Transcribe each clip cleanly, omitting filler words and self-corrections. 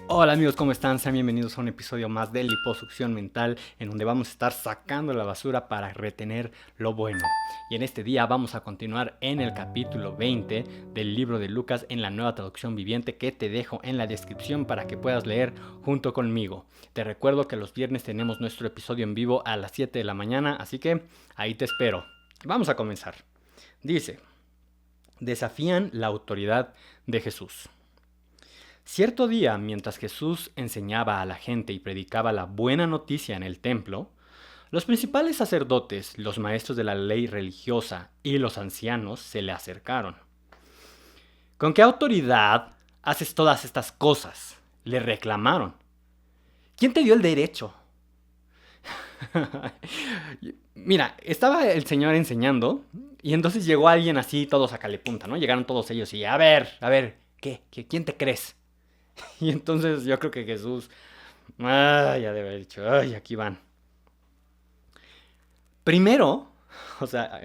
Hola amigos, ¿cómo están? Sean bienvenidos a un episodio más de Liposucción Mental, en donde vamos a estar sacando la basura para retener lo bueno. Y en este día vamos a continuar en el capítulo 20 del libro de Lucas en la nueva traducción viviente que te dejo en la descripción para que puedas leer junto conmigo. Te recuerdo que los viernes tenemos nuestro episodio en vivo a las 7 de la mañana, así que ahí te espero. Vamos a comenzar. Dice, desafían la autoridad de Jesús. Cierto día, mientras Jesús enseñaba a la gente y predicaba la buena noticia en el templo, los principales sacerdotes, los maestros de la ley religiosa y los ancianos se le acercaron. ¿Con qué autoridad haces todas estas cosas?, le reclamaron. ¿Quién te dio el derecho? Mira, estaba el Señor enseñando y entonces llegó alguien así, todos a calepunta, ¿no? Llegaron todos ellos y, ¿quién te crees? Y entonces yo creo que Jesús, ya debe haber dicho, aquí van. Primero, o sea,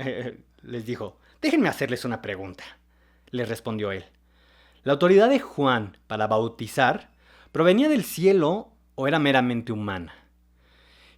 les dijo, déjenme hacerles una pregunta. Les respondió él. ¿La autoridad de Juan para bautizar provenía del cielo o era meramente humana?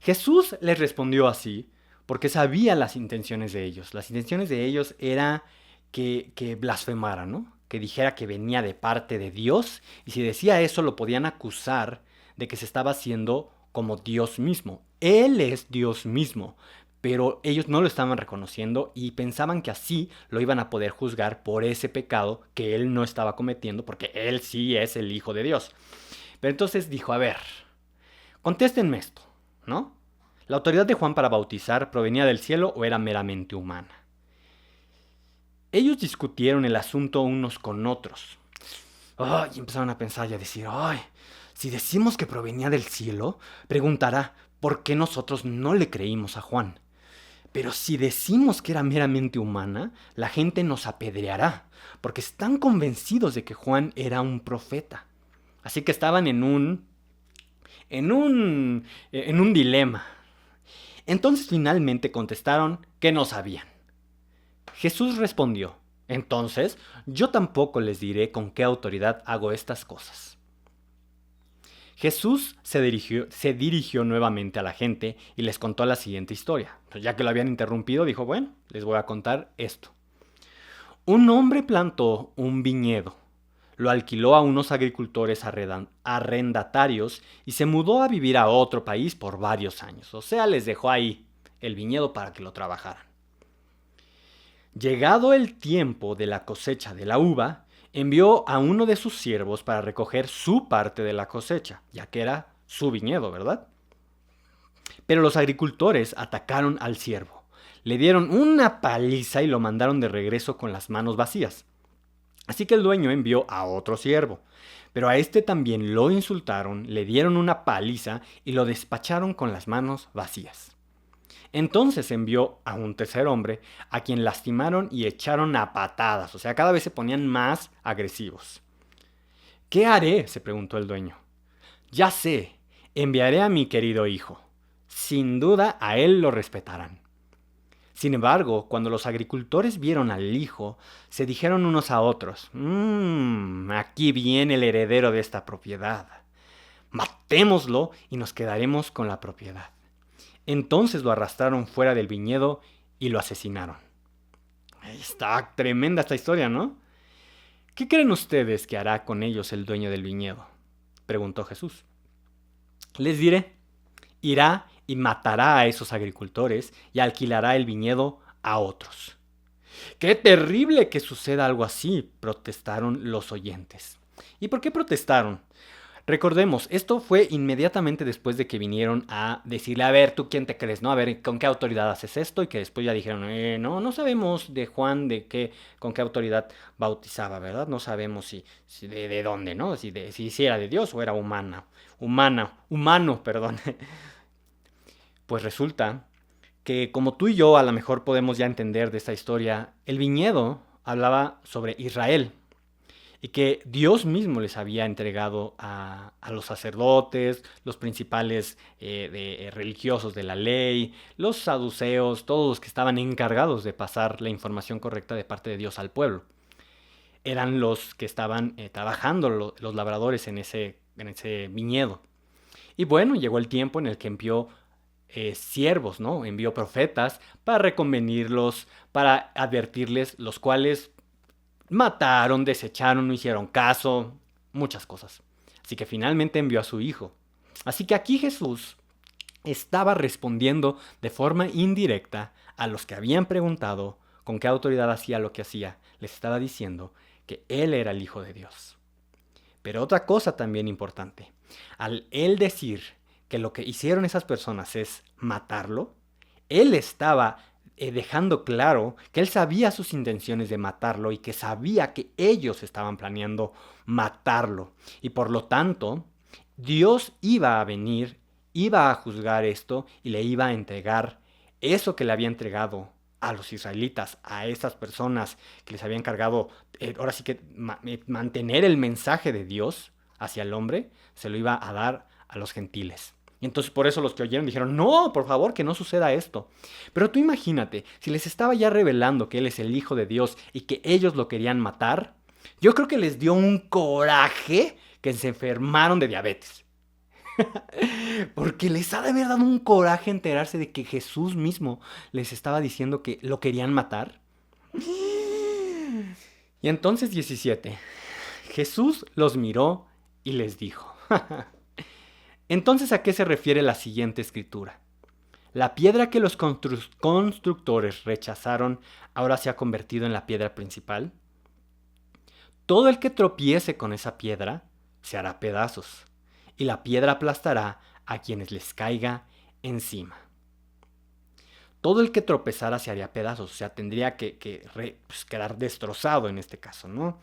Jesús les respondió así porque sabía las intenciones de ellos. Las intenciones de ellos era que blasfemara, ¿no? Que dijera que venía de parte de Dios, y si decía eso lo podían acusar de que se estaba haciendo como Dios mismo. Él es Dios mismo, pero ellos no lo estaban reconociendo y pensaban que así lo iban a poder juzgar por ese pecado que él no estaba cometiendo, porque él sí es el Hijo de Dios. Pero entonces dijo, a ver, contéstenme esto, ¿no? ¿La autoridad de Juan para bautizar provenía del cielo o era meramente humana? Ellos discutieron el asunto unos con otros. Y empezaron a pensar y a decir, si decimos que provenía del cielo, preguntará, ¿por qué nosotros no le creímos a Juan? Pero si decimos que era meramente humana, la gente nos apedreará, porque están convencidos de que Juan era un profeta. Así que estaban en un dilema. Entonces finalmente contestaron que no sabían. Jesús respondió, entonces yo tampoco les diré con qué autoridad hago estas cosas. Jesús se dirigió nuevamente a la gente y les contó la siguiente historia. Ya que lo habían interrumpido, dijo, bueno, les voy a contar esto. Un hombre plantó un viñedo, lo alquiló a unos agricultores arrendatarios y se mudó a vivir a otro país por varios años. O sea, les dejó ahí el viñedo para que lo trabajaran. Llegado el tiempo de la cosecha de la uva, envió a uno de sus siervos para recoger su parte de la cosecha, ya que era su viñedo, ¿verdad? Pero los agricultores atacaron al siervo, le dieron una paliza y lo mandaron de regreso con las manos vacías. Así que el dueño envió a otro siervo, pero a este también lo insultaron, le dieron una paliza y lo despacharon con las manos vacías. Entonces envió a un tercer hombre, a quien lastimaron y echaron a patadas, o sea, cada vez se ponían más agresivos. ¿Qué haré?, se preguntó el dueño. Ya sé, enviaré a mi querido hijo. Sin duda a él lo respetarán. Sin embargo, cuando los agricultores vieron al hijo, se dijeron unos a otros, aquí viene el heredero de esta propiedad. Matémoslo y nos quedaremos con la propiedad. Entonces lo arrastraron fuera del viñedo y lo asesinaron. Está tremenda esta historia, ¿no? ¿Qué creen ustedes que hará con ellos el dueño del viñedo?, preguntó Jesús. Les diré, irá y matará a esos agricultores y alquilará el viñedo a otros. ¡Qué terrible que suceda algo así!, protestaron los oyentes. ¿Y por qué protestaron? Recordemos, esto fue inmediatamente después de que vinieron a decirle, a ver, ¿tú quién te crees? ¿No? A ver, ¿con qué autoridad haces esto? Y que después ya dijeron, no sabemos de Juan con qué autoridad bautizaba, ¿verdad? No sabemos si de dónde, ¿no? Si era de Dios o era humano, perdón. Pues resulta que como tú y yo a lo mejor podemos ya entender de esta historia, el viñedo hablaba sobre Israel, y que Dios mismo les había entregado a los sacerdotes, los principales religiosos de la ley, los saduceos, todos los que estaban encargados de pasar la información correcta de parte de Dios al pueblo. Eran los que estaban trabajando, los labradores en ese en ese viñedo. Y bueno, llegó el tiempo en el que envió siervos, ¿no? Envió profetas para reconvenirlos, para advertirles, los cuales mataron, desecharon, no hicieron caso, muchas cosas. Así que finalmente envió a su hijo. Así que aquí Jesús estaba respondiendo de forma indirecta a los que habían preguntado con qué autoridad hacía lo que hacía. Les estaba diciendo que él era el Hijo de Dios. Pero otra cosa también importante, al él decir que lo que hicieron esas personas es matarlo, él estaba dejando claro que él sabía sus intenciones de matarlo y que sabía que ellos estaban planeando matarlo. Y por lo tanto, Dios iba a venir, iba a juzgar esto y le iba a entregar eso que le había entregado a los israelitas, a esas personas que les había encargado, ahora sí que mantener el mensaje de Dios hacia el hombre, se lo iba a dar a los gentiles. Y entonces por eso los que oyeron dijeron, no, por favor, que no suceda esto. Pero tú imagínate, si les estaba ya revelando que Él es el Hijo de Dios y que ellos lo querían matar, yo creo que les dio un coraje que se enfermaron de diabetes. Porque les ha de haber dado un coraje enterarse de que Jesús mismo les estaba diciendo que lo querían matar. Y entonces 17. Jesús los miró y les dijo. Entonces, ¿a qué se refiere la siguiente escritura? La piedra que los constructores rechazaron ahora se ha convertido en la piedra principal. Todo el que tropiece con esa piedra se hará pedazos, y la piedra aplastará a quienes les caiga encima. Todo el que tropezara se haría pedazos, o sea, tendría que quedar destrozado en este caso, ¿no?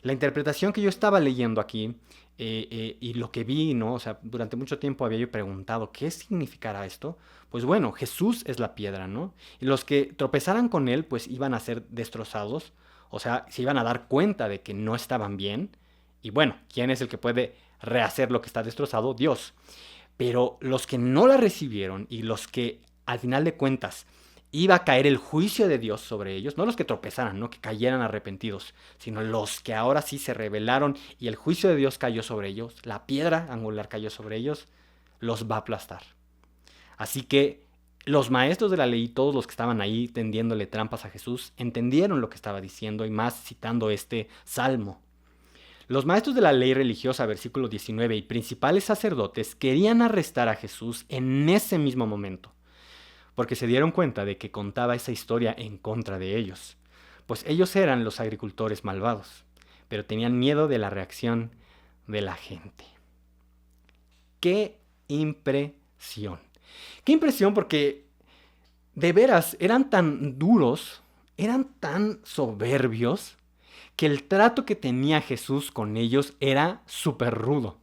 La interpretación que yo estaba leyendo aquí y lo que vi, ¿no? O sea, durante mucho tiempo había yo preguntado, ¿qué significará esto? Pues bueno, Jesús es la piedra, ¿no? Y los que tropezaran con él, pues iban a ser destrozados, o sea, se iban a dar cuenta de que no estaban bien. Y bueno, ¿quién es el que puede rehacer lo que está destrozado? Dios. Pero los que no la recibieron y los que al final de cuentas iba a caer el juicio de Dios sobre ellos, no los que tropezaran, no que cayeran arrepentidos, sino los que ahora sí se rebelaron y el juicio de Dios cayó sobre ellos, la piedra angular cayó sobre ellos, los va a aplastar. Así que los maestros de la ley y todos los que estaban ahí tendiéndole trampas a Jesús entendieron lo que estaba diciendo y más citando este salmo. Los maestros de la ley religiosa, versículo 19, y principales sacerdotes querían arrestar a Jesús en ese mismo momento, porque se dieron cuenta de que contaba esa historia en contra de ellos, pues ellos eran los agricultores malvados, pero tenían miedo de la reacción de la gente. ¡Qué impresión! ¡Qué impresión! Porque de veras eran tan duros, eran tan soberbios, que el trato que tenía Jesús con ellos era súper rudo.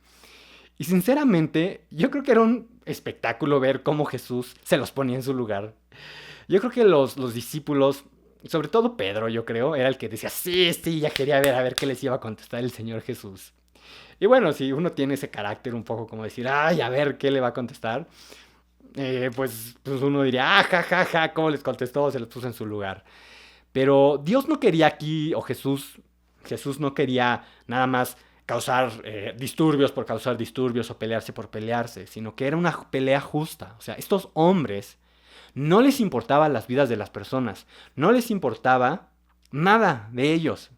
Y sinceramente, yo creo que era un espectáculo ver cómo Jesús se los ponía en su lugar. Yo creo que los discípulos, sobre todo Pedro, yo creo, era el que decía, sí, sí, ya quería ver a ver qué les iba a contestar el Señor Jesús. Y bueno, si uno tiene ese carácter un poco como decir, ay, a ver qué le va a contestar, pues uno diría, ah, ja, ja, ja, cómo les contestó, se los puso en su lugar. Pero Dios no quería aquí, o Jesús no quería nada más causar disturbios por causar disturbios o pelearse por pelearse, sino que era una pelea justa. O sea, estos hombres no les importaban las vidas de las personas, no les importaba nada de ellos,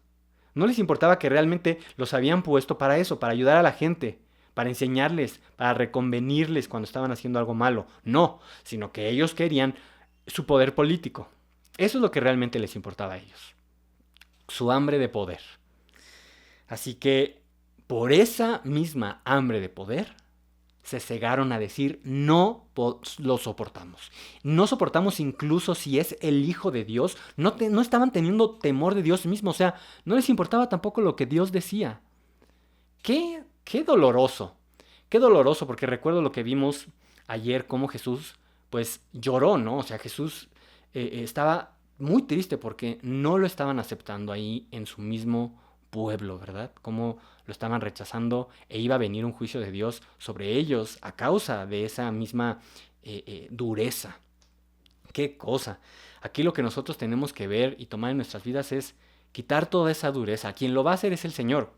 no les importaba que realmente los habían puesto para eso, para ayudar a la gente, para enseñarles, para reconvenirles cuando estaban haciendo algo malo. No, sino que ellos querían su poder político. Eso es lo que realmente les importaba a ellos. Su hambre de poder. Así que por esa misma hambre de poder, se cegaron a decir, no lo soportamos. No soportamos incluso si es el Hijo de Dios. No estaban teniendo temor de Dios mismo. O sea, no les importaba tampoco lo que Dios decía. Qué doloroso. Qué doloroso, porque recuerdo lo que vimos ayer, cómo Jesús, pues, lloró, ¿no? O sea, Jesús estaba muy triste porque no lo estaban aceptando ahí en su mismo pueblo, ¿verdad? Cómo lo estaban rechazando e iba a venir un juicio de Dios sobre ellos a causa de esa misma dureza. ¡Qué cosa! Aquí lo que nosotros tenemos que ver y tomar en nuestras vidas es quitar toda esa dureza. Quien lo va a hacer es el Señor.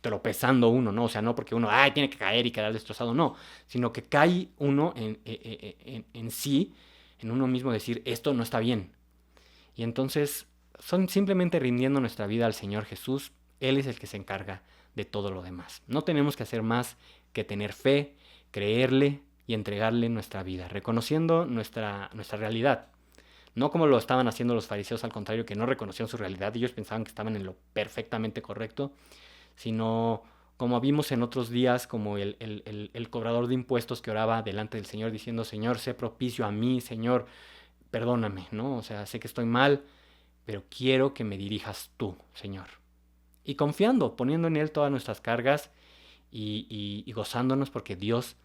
tropezando uno, ¿no? O sea, no porque uno, tiene que caer y quedar destrozado, no, sino que cae uno en sí, en uno mismo decir, esto no está bien. Y entonces son simplemente rindiendo nuestra vida al Señor Jesús. Él es el que se encarga de todo lo demás. No tenemos que hacer más que tener fe, creerle y entregarle nuestra vida, reconociendo nuestra realidad. No como lo estaban haciendo los fariseos, al contrario, que no reconocían su realidad. Ellos pensaban que estaban en lo perfectamente correcto, sino como vimos en otros días, como el cobrador de impuestos que oraba delante del Señor diciendo, Señor, sé propicio a mí, Señor, perdóname, ¿no? O sea, sé que estoy mal, pero quiero que me dirijas tú, Señor. Y confiando, poniendo en Él todas nuestras cargas y gozándonos porque Dios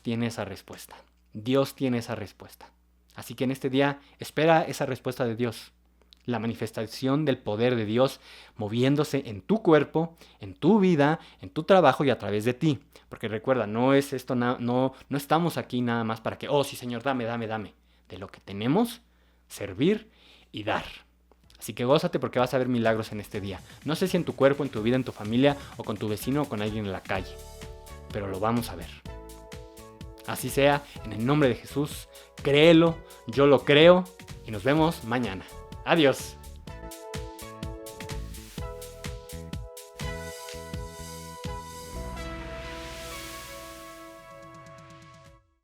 tiene esa respuesta. Dios tiene esa respuesta. Así que en este día espera esa respuesta de Dios. La manifestación del poder de Dios moviéndose en tu cuerpo, en tu vida, en tu trabajo y a través de ti. Porque recuerda, no es esto, no estamos aquí nada más para que, sí Señor, dame. De lo que tenemos, servir y dar. Así que gózate porque vas a ver milagros en este día. No sé si en tu cuerpo, en tu vida, en tu familia, o con tu vecino o con alguien en la calle. Pero lo vamos a ver. Así sea, en el nombre de Jesús, créelo, yo lo creo y nos vemos mañana. Adiós.